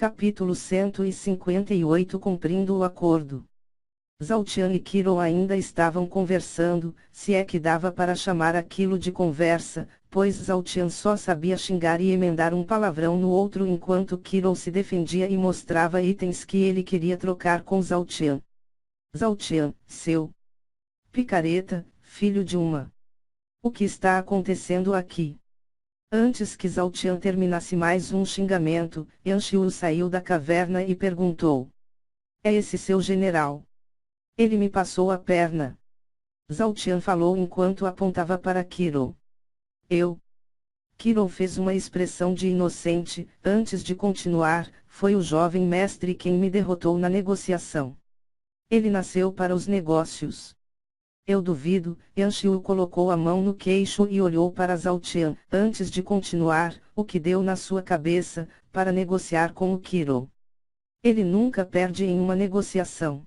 Capítulo 158 Cumprindo o acordo. Zhao Tian e Qirou ainda estavam conversando, se é que dava para chamar aquilo de conversa, pois Zhao Tian só sabia xingar e emendar um palavrão no outro enquanto Qirou se defendia e mostrava itens que ele queria trocar com Zhao Tian. Zhao Tian, seu picareta, filho de uma. O que está acontecendo aqui? Antes que Zhao Tian terminasse mais um xingamento, Yan Xiu saiu da caverna e perguntou: "É esse seu general? Ele me passou a perna." Zhao Tian falou enquanto apontava para Qirou. "Eu?" Qirou fez uma expressão de inocente. Antes de continuar, "Foi o jovem mestre quem me derrotou na negociação. Ele nasceu para os negócios." "Eu duvido." Yan Xiu colocou a mão no queixo e olhou para Zhao Tian, antes de continuar: "O que deu na sua cabeça, para negociar com o Qirou? Ele nunca perde em uma negociação."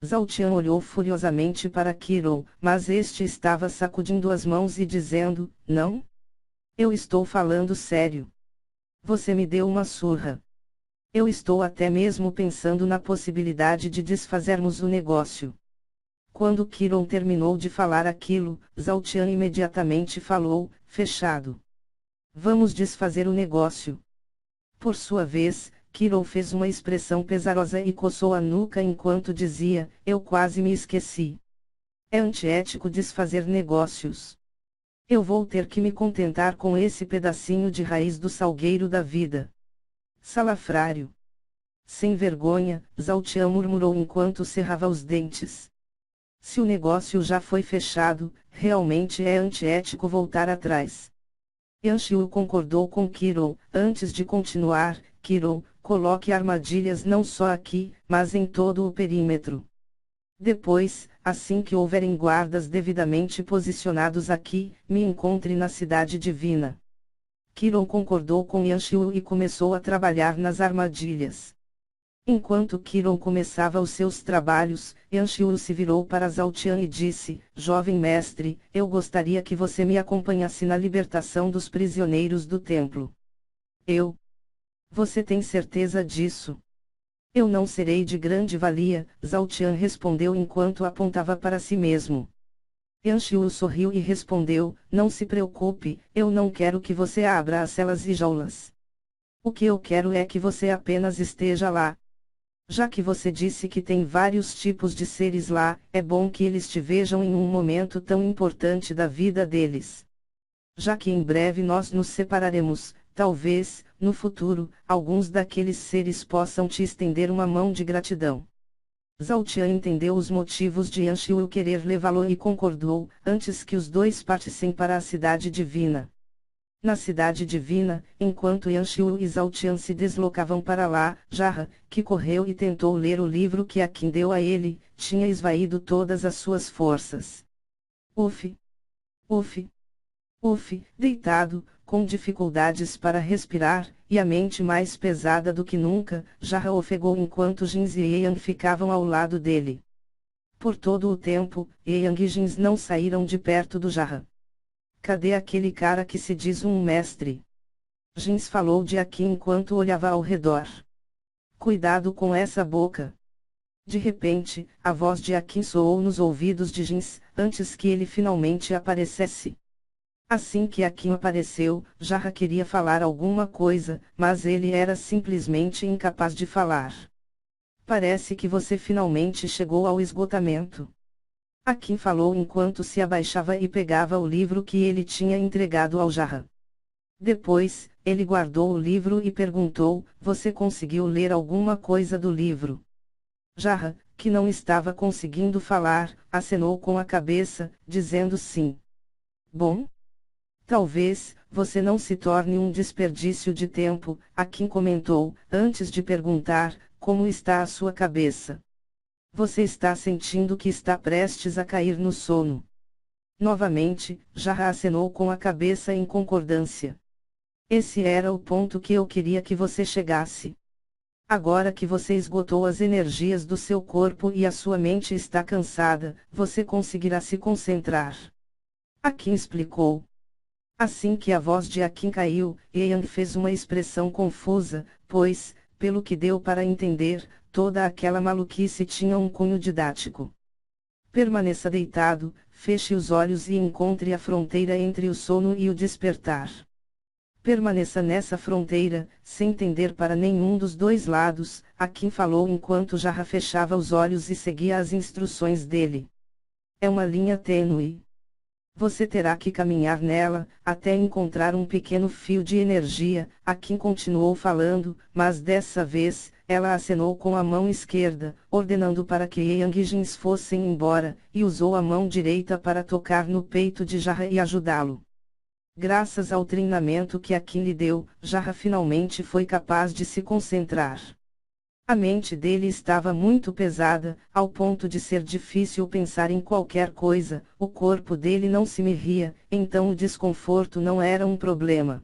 Zhao Tian olhou furiosamente para Qirou, mas este estava sacudindo as mãos e dizendo: "Não? Eu estou falando sério. Você me deu uma surra. Eu estou até mesmo pensando na possibilidade de desfazermos o negócio." Quando Qirou terminou de falar aquilo, Zhao Tian imediatamente falou: "Fechado. Vamos desfazer o negócio." Por sua vez, Qirou fez uma expressão pesarosa e coçou a nuca enquanto dizia: "Eu quase me esqueci. É antiético desfazer negócios. Eu vou ter que me contentar com esse pedacinho de raiz do salgueiro da vida. Salafrário." "Sem vergonha," Zhao Tian murmurou enquanto cerrava os dentes. "Se o negócio já foi fechado, realmente é antiético voltar atrás." Yan Xiu concordou com Qirou. Antes de continuar: "Qirou, coloque armadilhas não só aqui, mas em todo o perímetro. Depois, assim que houverem guardas devidamente posicionados aqui, me encontre na Cidade Divina." Qirou concordou com Yan Xiu e começou a trabalhar nas armadilhas. Enquanto Qirou começava os seus trabalhos, Yan Xiu se virou para Zhao Tian e disse: "Jovem mestre, eu gostaria que você me acompanhasse na libertação dos prisioneiros do templo." "Eu? Você tem certeza disso?" "Eu não serei de grande valia," Zhao Tian respondeu enquanto apontava para si mesmo. Yan Xiu sorriu e respondeu: "Não se preocupe, eu não quero que você abra as celas e jaulas. O que eu quero é que você apenas esteja lá. Já que você disse que tem vários tipos de seres lá, é bom que eles te vejam em um momento tão importante da vida deles. Já que em breve nós nos separaremos, talvez, no futuro, alguns daqueles seres possam te estender uma mão de gratidão." Zhao Tian entendeu os motivos de Yan Xiu querer levá-lo e concordou, antes que os dois partissem para a Cidade Divina. Na Cidade Divina, enquanto Yan Xiu e Zhao Tian se deslocavam para lá, Jarra, que correu e tentou ler o livro que Aqin deu a ele, tinha esvaído todas as suas forças. Uf! Uf! Uf! Deitado, com dificuldades para respirar, e a mente mais pesada do que nunca, Jarra ofegou enquanto Jins e Yang ficavam ao lado dele. Por todo o tempo, Yang e Jins não saíram de perto do Jarra. "Cadê aquele cara que se diz um mestre?" Jins falou de Aqin enquanto olhava ao redor. "Cuidado com essa boca." De repente, a voz de Aqin soou nos ouvidos de Jins, antes que ele finalmente aparecesse. Assim que Aqin apareceu, Jarra queria falar alguma coisa, mas ele era simplesmente incapaz de falar. "Parece que você finalmente chegou ao esgotamento." Aqin falou enquanto se abaixava e pegava o livro que ele tinha entregado ao Jarra. Depois, ele guardou o livro e perguntou: "Você conseguiu ler alguma coisa do livro?" Jarra, que não estava conseguindo falar, acenou com a cabeça, dizendo sim. "Bom? Talvez você não se torne um desperdício de tempo," Aqin comentou, antes de perguntar: "Como está a sua cabeça? Você está sentindo que está prestes a cair no sono?" Novamente, Jarra acenou com a cabeça em concordância. "Esse era o ponto que eu queria que você chegasse. Agora que você esgotou as energias do seu corpo e a sua mente está cansada, você conseguirá se concentrar." Aqin explicou. Assim que a voz de Aqin caiu, Yang fez uma expressão confusa, pois, pelo que deu para entender, toda aquela maluquice tinha um cunho didático. Permaneça deitado, feche os olhos e encontre a fronteira entre o sono e o despertar. Permaneça nessa fronteira, sem tender para nenhum dos dois lados, Akin falou enquanto Jarrah fechava os olhos e seguia as instruções dele. É uma linha tênue. Você terá que caminhar nela, até encontrar um pequeno fio de energia, Akin continuou falando, mas dessa vez, ela acenou com a mão esquerda, ordenando para que Yang Jins fossem embora, e usou a mão direita para tocar no peito de Jarrah e ajudá-lo. Graças ao treinamento que Akin lhe deu, Jarrah finalmente foi capaz de se concentrar. A mente dele estava muito pesada, ao ponto de ser difícil pensar em qualquer coisa, o corpo dele não se mexia, então o desconforto não era um problema.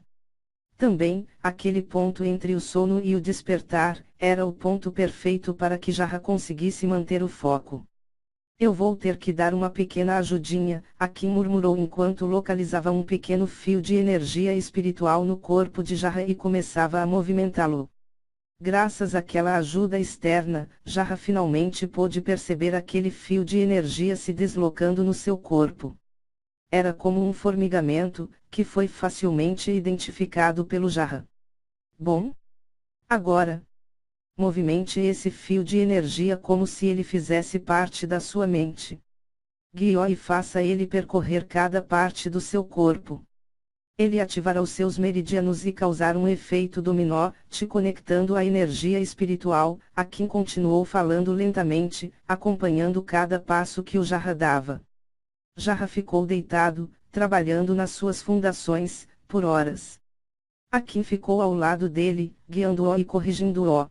Também, aquele ponto entre o sono e o despertar, era o ponto perfeito para que Jarrah conseguisse manter o foco. Eu vou ter que dar uma pequena ajudinha, Akin murmurou enquanto localizava um pequeno fio de energia espiritual no corpo de Jarrah e começava a movimentá-lo. Graças àquela ajuda externa, Jarrah finalmente pôde perceber aquele fio de energia se deslocando no seu corpo. Era como um formigamento, que foi facilmente identificado pelo Jarrah. Bom? Agora, movimente esse fio de energia como se ele fizesse parte da sua mente. Guie-o e faça ele percorrer cada parte do seu corpo. Ele ativará os seus meridianos e causar um efeito dominó, te conectando à energia espiritual. Akin continuou falando lentamente, acompanhando cada passo que o Jarrah dava. Jarrah ficou deitado, trabalhando nas suas fundações, por horas. Akin ficou ao lado dele, guiando-o e corrigindo-o.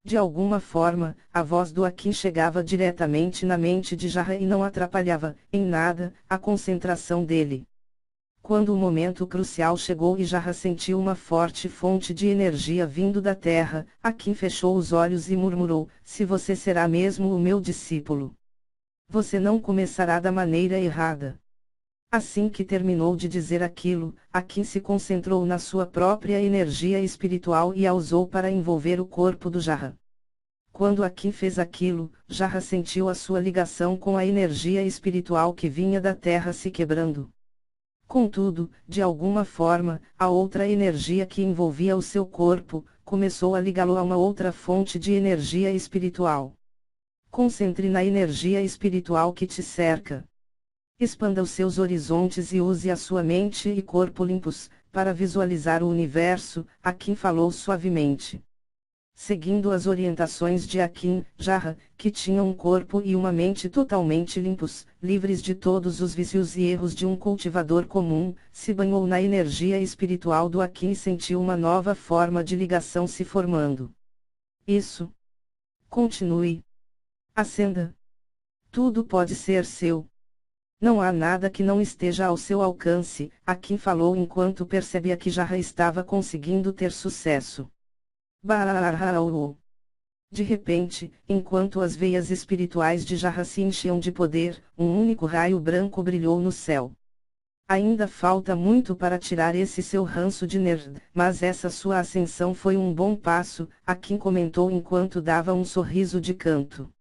De alguma forma, a voz do Akin chegava diretamente na mente de Jarrah e não atrapalhava, em nada, a concentração dele. Quando o momento crucial chegou e Jarrah sentiu uma forte fonte de energia vindo da terra, Akin fechou os olhos e murmurou: se você será mesmo o meu discípulo, você não começará da maneira errada. Assim que terminou de dizer aquilo, Akin se concentrou na sua própria energia espiritual e a usou para envolver o corpo do Jarrah. Quando Akin fez aquilo, Jarrah sentiu a sua ligação com a energia espiritual que vinha da terra se quebrando. Contudo, de alguma forma, a outra energia que envolvia o seu corpo, começou a ligá-lo a uma outra fonte de energia espiritual. Concentre na energia espiritual que te cerca. Expanda os seus horizontes e use a sua mente e corpo limpos, para visualizar o universo, Akin falou suavemente. Seguindo as orientações de Akin, Jarrah, que tinha um corpo e uma mente totalmente limpos, livres de todos os vícios e erros de um cultivador comum, se banhou na energia espiritual do Akin e sentiu uma nova forma de ligação se formando. Isso. Continue. Acenda. Tudo pode ser seu. Não há nada que não esteja ao seu alcance, Akin falou enquanto percebia que Jarrah estava conseguindo ter sucesso. De repente, enquanto as veias espirituais de Jarrah se enchiam de poder, um único raio branco brilhou no céu. Ainda falta muito para tirar esse seu ranço de nerd, mas essa sua ascensão foi um bom passo, Akin comentou enquanto dava um sorriso de canto.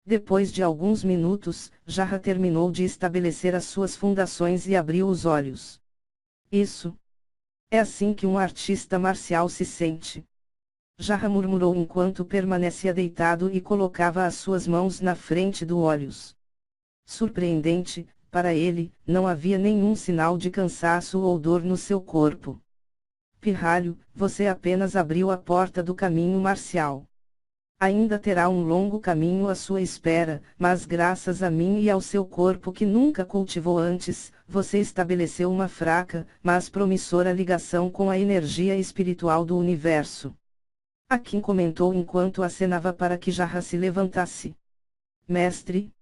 Depois de alguns minutos, Jarrah terminou de estabelecer as suas fundações e abriu os olhos. Isso. É assim que um artista marcial se sente. Jarrah murmurou enquanto permanecia deitado e colocava as suas mãos na frente dos olhos. Surpreendente, para ele, não havia nenhum sinal de cansaço ou dor no seu corpo. Pirralho, você apenas abriu a porta do caminho marcial. Ainda terá um longo caminho à sua espera, mas graças a mim e ao seu corpo que nunca cultivou antes, você estabeleceu uma fraca, mas promissora ligação com a energia espiritual do universo. Akin comentou enquanto acenava para que Jarrah se levantasse. Mestre?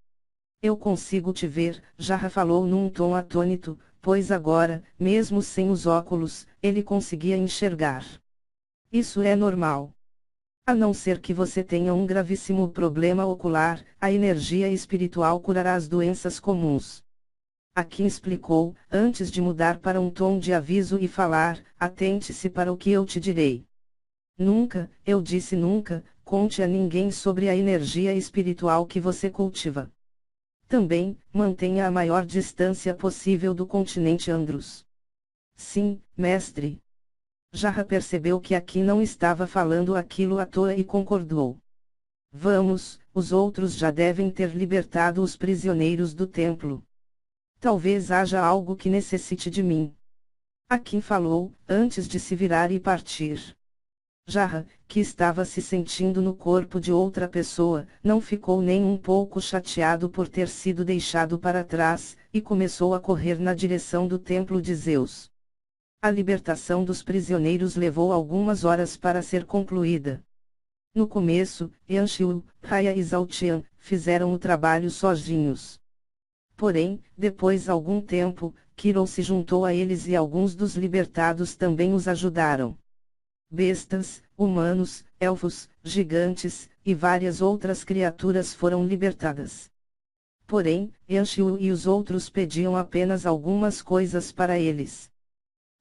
Eu consigo te ver, Jarrah falou num tom atônito, pois agora, mesmo sem os óculos, ele conseguia enxergar. Isso é normal. A não ser que você tenha um gravíssimo problema ocular, a energia espiritual curará as doenças comuns. Akin explicou, antes de mudar para um tom de aviso e falar: atente-se para o que eu te direi. Nunca, eu disse nunca, conte a ninguém sobre a energia espiritual que você cultiva. Também, mantenha a maior distância possível do continente Andros. Sim, mestre. Jarra percebeu que aqui não estava falando aquilo à toa e concordou. Vamos, os outros já devem ter libertado os prisioneiros do templo. Talvez haja algo que necessite de mim. Akin falou, antes de se virar e partir. Jarra, que estava se sentindo no corpo de outra pessoa, não ficou nem um pouco chateado por ter sido deixado para trás, e começou a correr na direção do templo de Zeus. A libertação dos prisioneiros levou algumas horas para ser concluída. No começo, Yanxiu, Raya e Zhaotian fizeram o trabalho sozinhos. Porém, depois de algum tempo, Quirón se juntou a eles e alguns dos libertados também os ajudaram. Bestas, humanos, elfos, gigantes, e várias outras criaturas foram libertadas. Porém, Yanxiu e os outros pediam apenas algumas coisas para eles.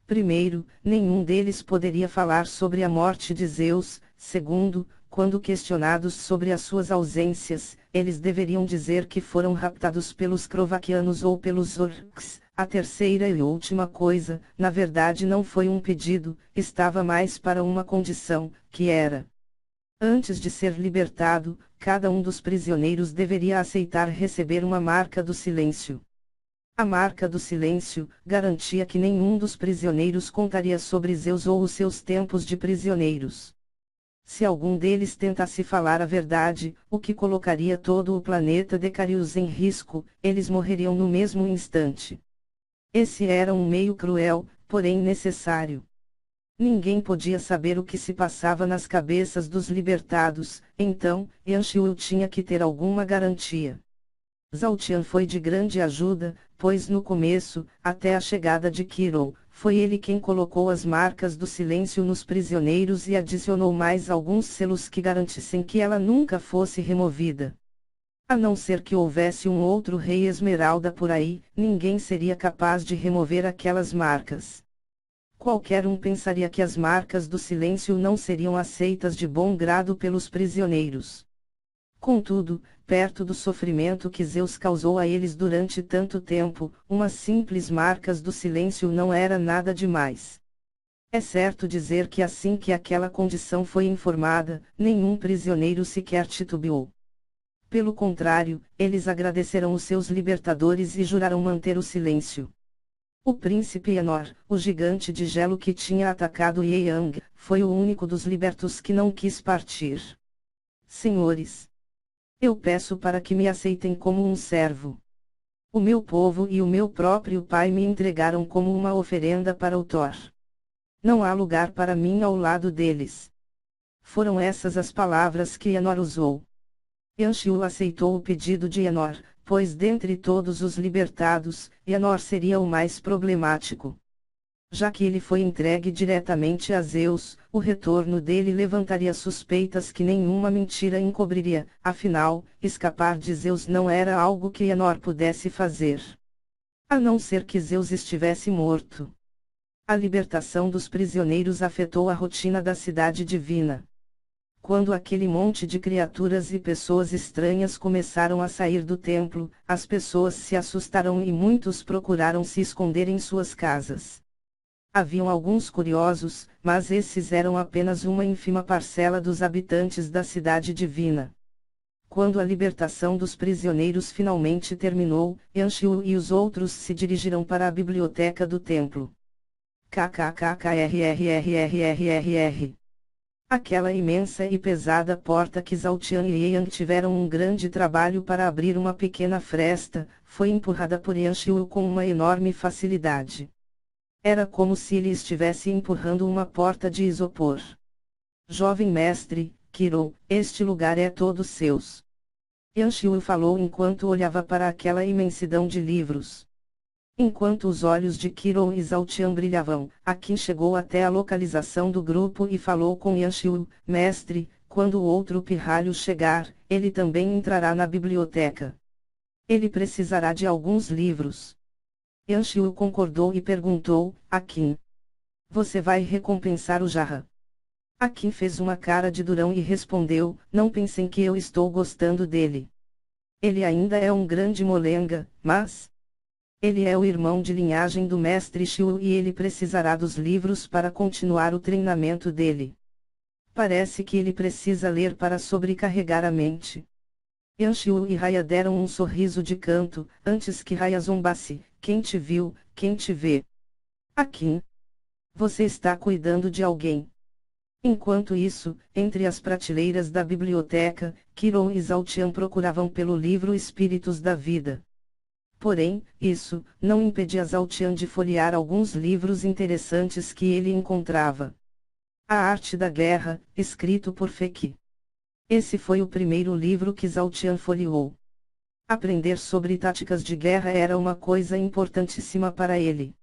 Primeiro, nenhum deles poderia falar sobre a morte de Zeus. Segundo, quando questionados sobre as suas ausências, eles deveriam dizer que foram raptados pelos Crovaquianos ou pelos Orcs. A terceira e última coisa, na verdade não foi um pedido, estava mais para uma condição, que era: antes de ser libertado, cada um dos prisioneiros deveria aceitar receber uma marca do silêncio. A marca do silêncio garantia que nenhum dos prisioneiros contaria sobre Zeus ou os seus tempos de prisioneiros. Se algum deles tentasse falar a verdade, o que colocaria todo o planeta Decarius em risco, eles morreriam no mesmo instante. Esse era um meio cruel, porém necessário. Ninguém podia saber o que se passava nas cabeças dos libertados, então, Yanxiu tinha que ter alguma garantia. Zhaotian foi de grande ajuda, pois no começo, até a chegada de Quirón, foi ele quem colocou as marcas do silêncio nos prisioneiros e adicionou mais alguns selos que garantissem que ela nunca fosse removida. A não ser que houvesse um outro rei Esmeralda por aí, ninguém seria capaz de remover aquelas marcas. Qualquer um pensaria que as marcas do silêncio não seriam aceitas de bom grado pelos prisioneiros. Contudo, perto do sofrimento que Zeus causou a eles durante tanto tempo, umas simples marcas do silêncio não era nada demais. É certo dizer que assim que aquela condição foi informada, nenhum prisioneiro sequer titubeou. Pelo contrário, eles agradeceram os seus libertadores e juraram manter o silêncio. O príncipe Enor, o gigante de gelo que tinha atacado Yang, foi o único dos libertos que não quis partir. Senhores, eu peço para que me aceitem como um servo. O meu povo e o meu próprio pai me entregaram como uma oferenda para o Thor. Não há lugar para mim ao lado deles. Foram essas as palavras que Enor usou. Yanxiu aceitou o pedido de Enor, pois dentre todos os libertados, Enor seria o mais problemático. Já que ele foi entregue diretamente a Zeus, o retorno dele levantaria suspeitas que nenhuma mentira encobriria, afinal, escapar de Zeus não era algo que Enor pudesse fazer. A não ser que Zeus estivesse morto. A libertação dos prisioneiros afetou a rotina da cidade divina. Quando aquele monte de criaturas e pessoas estranhas começaram a sair do templo, as pessoas se assustaram e muitos procuraram se esconder em suas casas. Haviam alguns curiosos, mas esses eram apenas uma ínfima parcela dos habitantes da cidade divina. Quando a libertação dos prisioneiros finalmente terminou, Yanxiu e os outros se dirigiram para a biblioteca do templo. KKKKRRRRRR. Aquela imensa e pesada porta que Zhaotian e Yang tiveram um grande trabalho para abrir uma pequena fresta, foi empurrada por Yanxiu com uma enorme facilidade. Era como se ele estivesse empurrando uma porta de isopor. Jovem mestre, Quirón, este lugar é todo seu. Yanxiu falou enquanto olhava para aquela imensidão de livros. Enquanto os olhos de Quirón e Zhaotian brilhavam, Akin chegou até a localização do grupo e falou com Yanxiu: mestre, quando o outro pirralho chegar, ele também entrará na biblioteca. Ele precisará de alguns livros. Yanxiu concordou e perguntou: Akin, você vai recompensar o Jarra? Akin fez uma cara de durão e respondeu: não pensem que eu estou gostando dele. Ele ainda é um grande molenga, mas ele é o irmão de linhagem do mestre Shiu e ele precisará dos livros para continuar o treinamento dele. Parece que ele precisa ler para sobrecarregar a mente. Yan Shiu e Raya deram um sorriso de canto, antes que Raya zombasse: quem te viu, quem te vê? Akin. Você está cuidando de alguém. Enquanto isso, entre as prateleiras da biblioteca, Kiron e Zhao Tian procuravam pelo livro Espíritos da Vida. Porém, isso não impedia Zhao Tian de folhear alguns livros interessantes que ele encontrava. A Arte da Guerra, escrito por Feki. Esse foi o primeiro livro que Zhao Tian folheou. Aprender sobre táticas de guerra era uma coisa importantíssima para ele.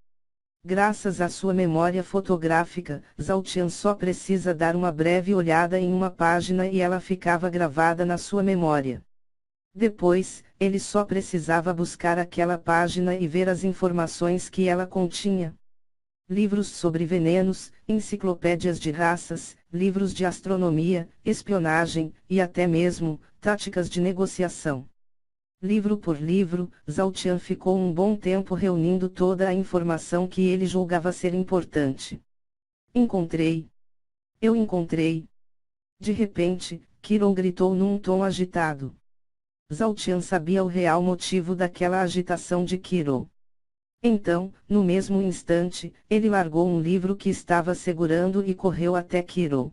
Graças à sua memória fotográfica, Zhao Tian só precisa dar uma breve olhada em uma página e ela ficava gravada na sua memória. Depois, ele só precisava buscar aquela página e ver as informações que ela continha. Livros sobre venenos, enciclopédias de raças, livros de astronomia, espionagem, e até mesmo, táticas de negociação. Livro por livro, Zhao Tian ficou um bom tempo reunindo toda a informação que ele julgava ser importante. Encontrei! Eu encontrei! De repente, Kiron gritou num tom agitado. Zhao Tian sabia o real motivo daquela agitação de Kiron. Então, no mesmo instante, ele largou um livro que estava segurando e correu até Kiron.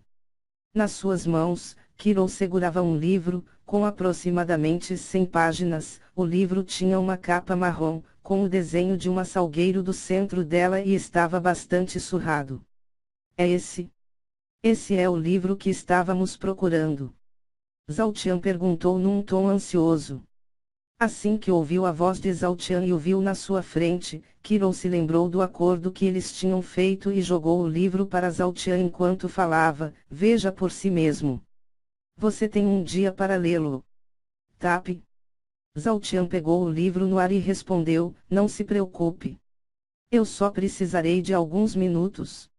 Nas suas mãos, Kiron segurava um livro, com aproximadamente 100 páginas. O livro tinha uma capa marrom, com o desenho de um salgueiro do centro dela e estava bastante surrado. É esse? Esse é o livro que estávamos procurando. Zhao Tian perguntou num tom ansioso. Assim que ouviu a voz de Zhao Tian e o viu na sua frente, Kiron se lembrou do acordo que eles tinham feito e jogou o livro para Zhao Tian enquanto falava: veja por si mesmo. Você tem um dia para lê-lo. Tape. Zhao Tian pegou o livro no ar e respondeu: não se preocupe. Eu só precisarei de alguns minutos.